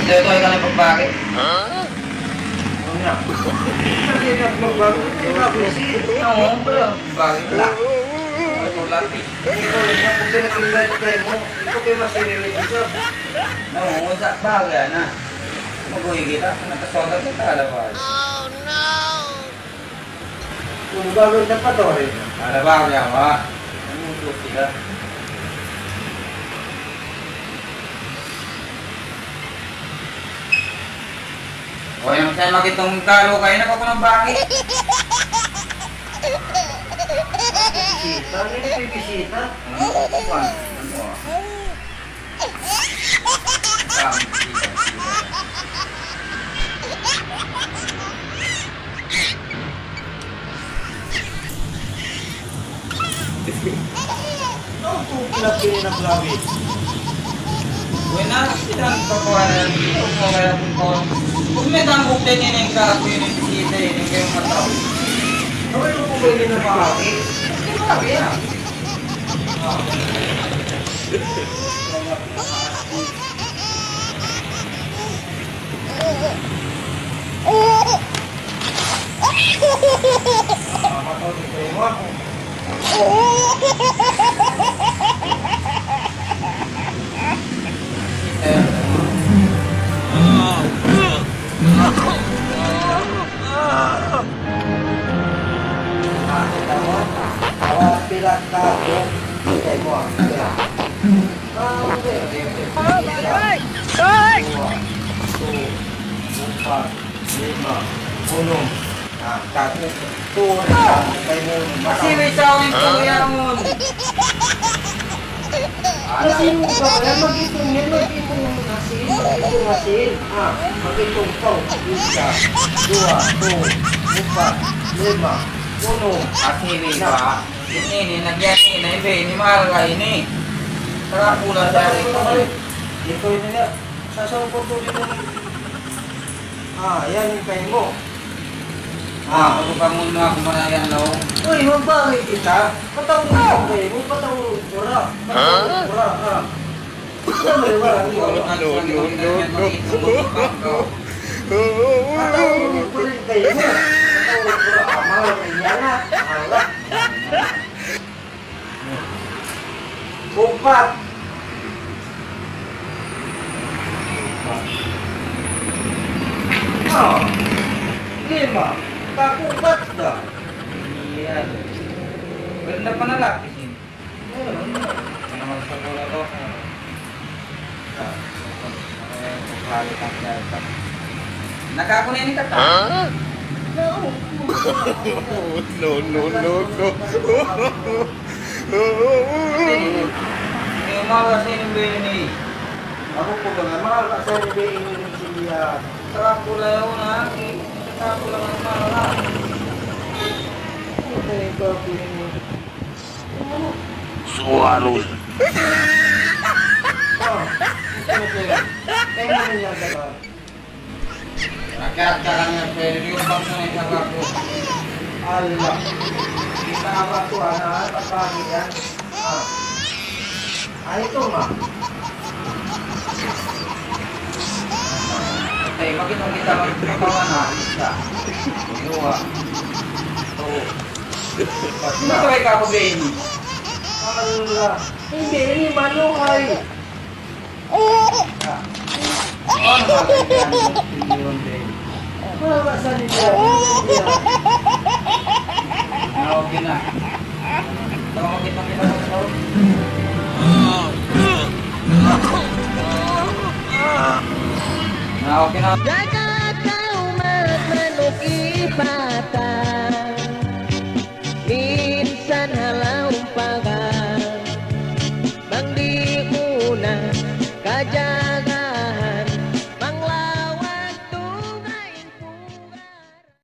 Ito ay kanang pagbakit. Ano niya? Hindi na magbago. Hindi na busit. Oo, pero bakit lang? Ito lati. Ikaw rin na kung pinag-invite kayo mo. Ito kayo masirili dito. Oo, sa bagay na. Maguhi kita, nakasoda kita, alabas. Kung gagawin na pa to rin. Alabas yan, ha? Anong gusto sila? O, yung sa'yo makitong kalo kayo, nakakunang bakit? Bisita? Ano yung bisita? Ano? Ano? Ano itong pinagpili ng labi? Buena, silang kakuhanan dito kung kaya kung kung may tanggok din yun yung kakuhin yung bisita yun yung kayong mataw. Ano yung pumili ng makaki? Hindi ba kaya? Makakataw dito yung ako. Nakita mo? Awal pilat ka ako. Kaya mo ah. Kasi may sawing kuya mo. Kasi yung kaya mag-itong yan, mag-itong asin, mag-itong asin. Mag-itong to, isa, dua, to, upat, lima, puno. Asili ba? Ini nagyan ini ibe ini mahal ka ini. Saka pula sa ito. Dito yun nila. Sasawang ko to dito. Yan yung kain mo. Ako pa muna ako manayan law. Uy, magbangay kita. Patawag mo kayo mo, patawag pura. Patawag pura, Patawag mo pura kayo mo. Patawag pura. Mahal kaya na. Mahal. Upat. Lima. Kakupat ka. Iya. Ganda pa na lapis yun. Ano magpapula to? Nakakunin ni kata? No, no, no, no. Yung mga kasi yung ni. Ako po ba nga, mahal ka sa nabing ng siya. Saka pula yun ha. Saka pula ng mga. Ito yung gagawin mo. Swallow. Kaya mo niya dapat. Nagkakaroon niya pwede yung bangsa na isang ako. Allah. Kita apa tu anak pagi yan. Ito ma. Okay, makitong kita magpapagawa na. Isa. Dua. Ano ito ay kakabin? Allah. Hindi, ini manuhay. Ano magkakita ng Ben? Wala sa nila. Okay na. Ito makitong kita mag-out. Okay na. Jaga kau memenuhi mata